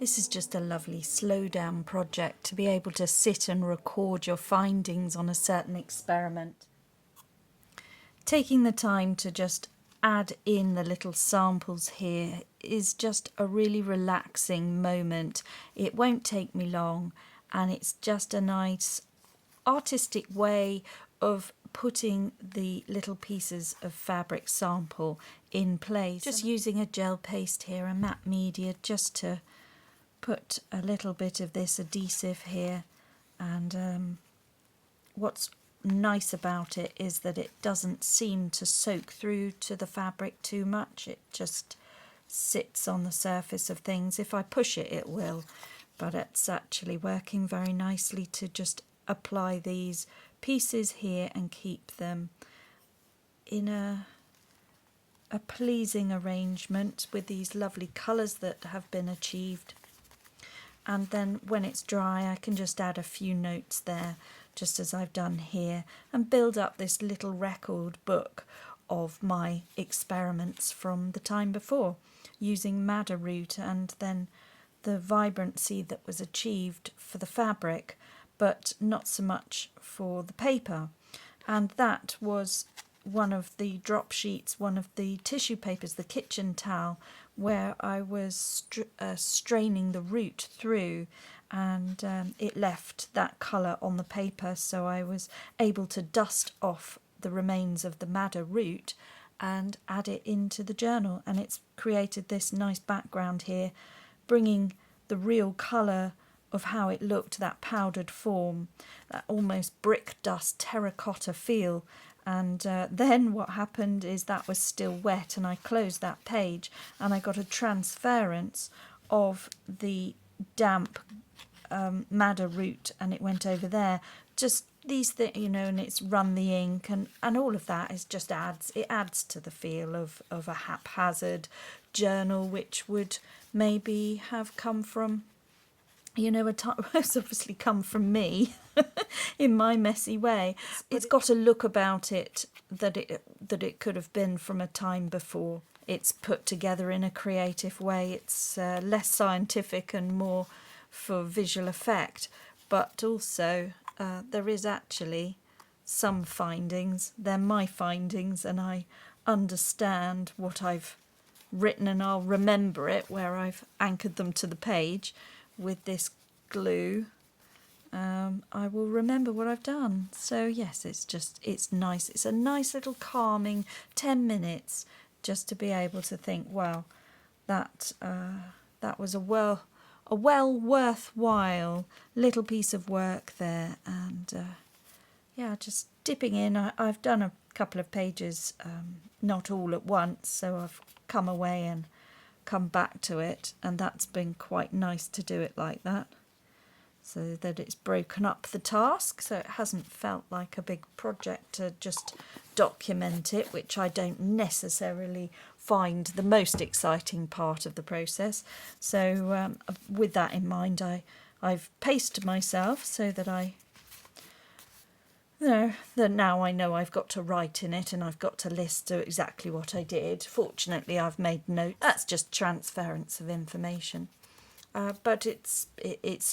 This is just a lovely slow down project to be able to sit and record your findings on a certain experiment. Taking the time to just add in the little samples here is just a really relaxing moment. It won't take me long, and it's just a nice artistic way of putting the little pieces of fabric sample in place. Just using a gel paste here, a matte media, just to put a little bit of this adhesive here. And what's nice about it is that it doesn't seem to soak through to the fabric too much. It just sits on the surface of things. If I push it, it will, but it's actually working very nicely to just apply these pieces here and keep them in a pleasing arrangement with these lovely colours that have been achieved. And then when it's dry, I can just add a few notes there, just as I've done here, and build up this little record book of my experiments from the time before, using madder root and then the vibrancy that was achieved for the fabric, but not so much for the paper. And that was one of the drop sheets, one of the tissue papers, the kitchen towel, where I was straining the root through, and it left that colour on the paper, so I was able to dust off the remains of the madder root and add it into the journal, and it's created this nice background here, bringing the real colour of how it looked, that powdered form, that almost brick dust terracotta feel. And then what happened is that was still wet, and I closed that page and I got a transference of the damp madder root, and it went over there. Just these things, you know, and it's run the ink, and all of that is just adds to the feel of a haphazard journal, which would maybe have come from, you know, it's obviously come from me in my messy way. It's got a look about it that it could have been from a time before. It's put together in a creative way. It's less scientific and more for visual effect, but also there is actually some findings. They're my findings, and I understand what I've written, and I'll remember it where I've anchored them to the page with this glue. I will remember what I've done. So yes, it's nice. It's a nice little calming 10 minutes just to be able to think, well, that was a well worthwhile little piece of work there. And yeah, just dipping in. I've done a couple of pages, not all at once, so I've come away and come back to it, and that's been quite nice to do it like that, so that it's broken up the task, so it hasn't felt like a big project to just document it, which I don't necessarily find the most exciting part of the process. So with that in mind, I've paced myself so that that now I know I've got to write in it, and I've got to list exactly what I did. Fortunately, I've made notes. That's just transference of information. But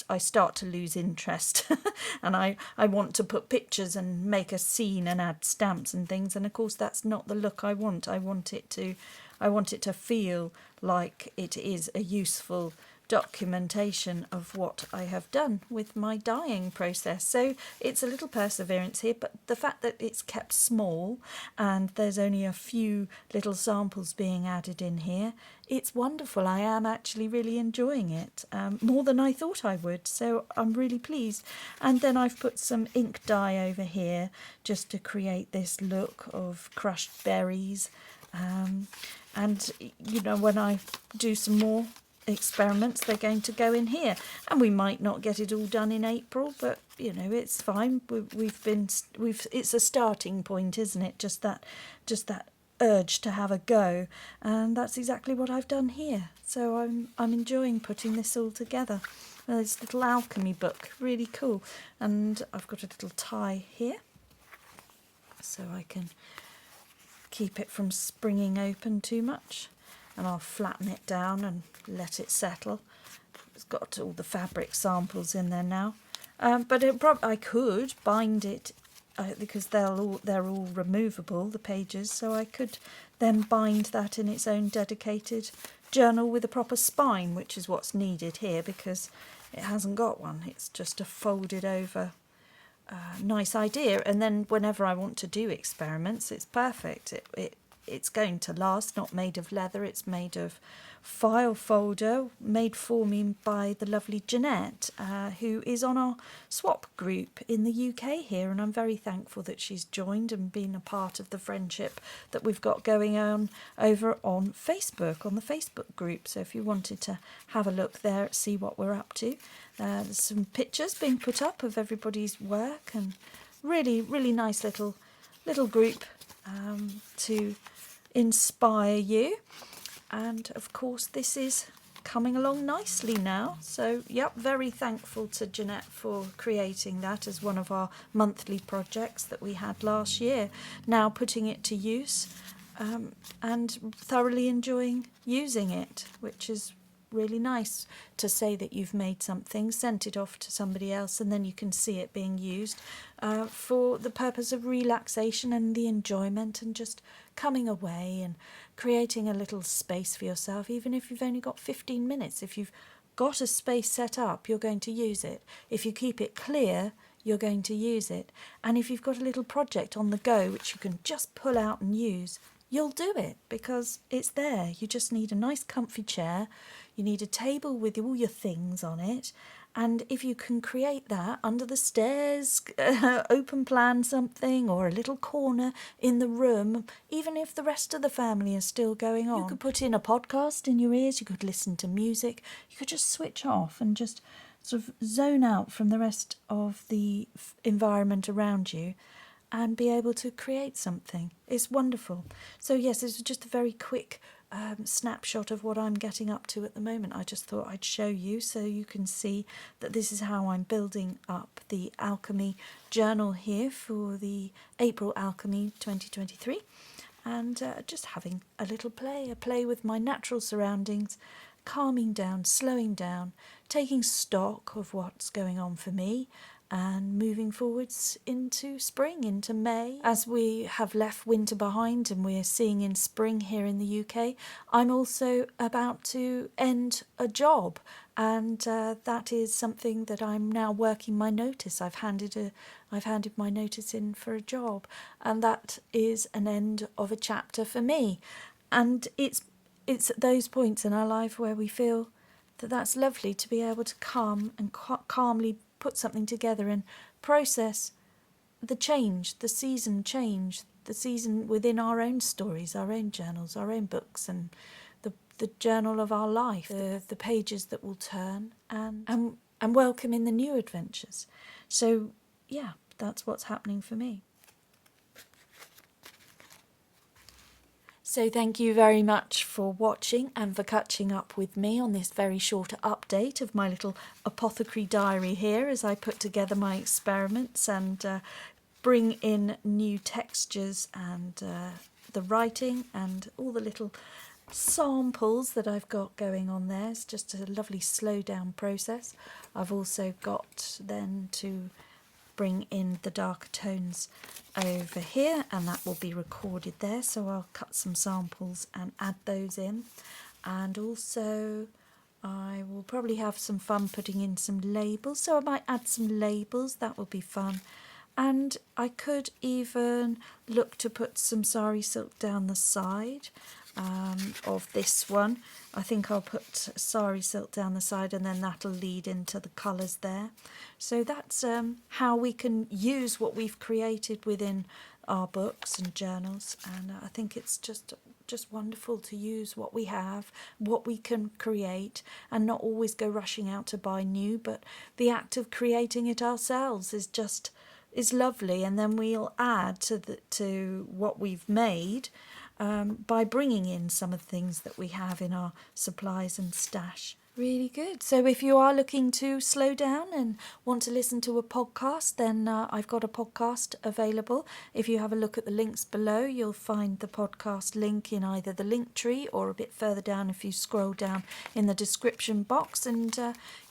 I start to lose interest and I want to put pictures and make a scene and add stamps and things, and of course that's not the look I want. I want it to feel like it is a useful documentation of what I have done with my dyeing process. So it's a little perseverance here, but the fact that it's kept small and there's only a few little samples being added in here, it's wonderful. I am actually really enjoying it, more than I thought I would, so I'm really pleased. And then I've put some ink dye over here just to create this look of crushed berries, and you know, when I do some more experiments, they're going to go in here, and we might not get it all done in April, but you know, it's fine. It's a starting point, isn't it? Just that urge to have a go, and that's exactly what I've done here. So I'm enjoying putting this all together. This little alchemy book, really cool, and I've got a little tie here so I can keep it from springing open too much, and I'll flatten it down and let it settle. it's got all the fabric samples in there now. But I could bind it because they're all removable, the pages, so I could then bind that in its own dedicated journal with a proper spine, which is what's needed here because it hasn't got one. It's just a folded over nice idea, and then whenever I want to do experiments, it's perfect. It's going to last. Not made of leather, it's made of file folder made for me by the lovely Jeanette, who is on our swap group in the UK here, and I'm very thankful that she's joined and been a part of the friendship that we've got going on over on Facebook, on the Facebook group. So if you wanted to have a look there, see what we're up to, there's some pictures being put up of everybody's work, and really nice little group to inspire you. And of course this is coming along nicely now, so yep, very thankful to Jeanette for creating that as one of our monthly projects that we had last year, now putting it to use, and thoroughly enjoying using it, which is really nice to say that you've made something, sent it off to somebody else, and then you can see it being used for the purpose of relaxation and the enjoyment and just coming away and creating a little space for yourself, even if you've only got 15 minutes. If you've got a space set up, you're going to use it. If you keep it clear, you're going to use it. And if you've got a little project on the go which you can just pull out and use, you'll do it because it's there. You just need a nice comfy chair, you need a table with all your things on it, and if you can create that under the stairs, open plan something, or a little corner in the room, even if the rest of the family is still going on. You could put in a podcast in your ears, you could listen to music, you could just switch off and just sort of zone out from the rest of the environment around you and be able to create something. It's wonderful. So yes, this was just a very quick snapshot of what I'm getting up to at the moment. I just thought I'd show you so you can see that this is how I'm building up the alchemy journal here for the April Alchemy 2023, and just having a little play, with my natural surroundings, calming down, slowing down, taking stock of what's going on for me, and moving forwards into spring, into May. As we have left winter behind and we're seeing in spring here in the UK, I'm also about to end a job, and that is something that I'm now working my notice. I've handed my notice in for a job, and that is an end of a chapter for me. And it's at those points in our life where we feel that that's lovely to be able to calm and calmly put something together and process the change, the season change, the season within our own stories, our own journals, our own books, and the journal of our life, the pages that will turn, and welcome in the new adventures. So yeah, that's what's happening for me. So thank you very much for watching and for catching up with me on this very short update of my little apothecary diary here as I put together my experiments and bring in new textures and the writing and all the little samples that I've got going on there. It's just a lovely slow down process. I've also got then to bring in the darker tones over here, and that will be recorded there, so I'll cut some samples and add those in. And also I will probably have some fun putting in some labels, so I might add some labels, that will be fun. And I could even look to put some sari silk down the side of this one. I think I'll put sari silk down the side, and then that'll lead into the colours there. So that's how we can use what we've created within our books and journals, and I think it's just wonderful to use what we have, what we can create, and not always go rushing out to buy new, but the act of creating it ourselves is lovely, and then we'll add to what we've made by bringing in some of the things that we have in our supplies and stash, Really good. So if you are looking to slow down and want to listen to a podcast, then I've got a podcast available. If you have a look at the links below, you'll find the podcast link in either the link tree or a bit further down if you scroll down in the description box, and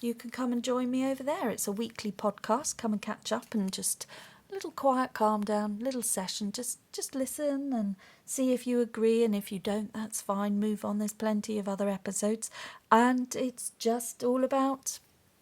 you can come and join me over there. It's a weekly podcast. Come and catch up and just a little quiet, calm down, little session. Just listen and see if you agree, and if you don't, that's fine. Move on. There's plenty of other episodes, and it's just all about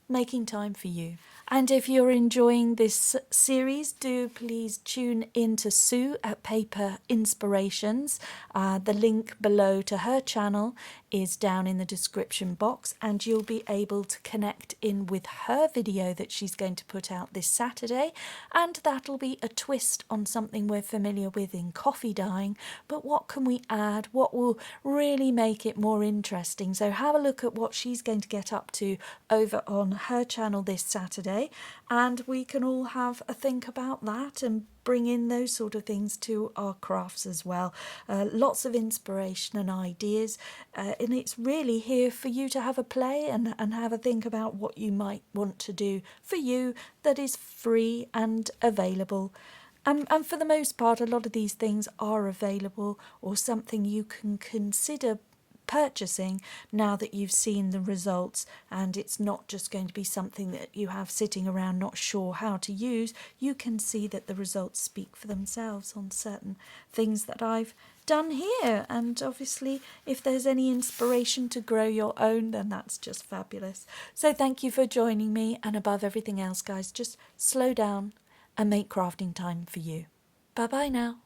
making time for you. And if you're enjoying this series, do please tune in to Sue at Paper Inspirations. The link below to her channel is down in the description box, and you'll be able to connect in with her video that she's going to put out this Saturday, and that'll be a twist on something we're familiar with in coffee dyeing, but what can we add? What will really make it more interesting? So have a look at what she's going to get up to over on her channel this Saturday, and we can all have a think about that and bring in those sort of things to our crafts as well. Lots of inspiration and ideas, and it's really here for you to have a play and have a think about what you might want to do for you that is free and available. And for the most part, a lot of these things are available or something you can consider purchasing now that you've seen the results, and it's not just going to be something that you have sitting around not sure how to use. You can see that the results speak for themselves on certain things that I've done here, and obviously if there's any inspiration to grow your own, then that's just fabulous. So thank you for joining me, and above everything else, guys, just slow down and make crafting time for you. Bye bye now.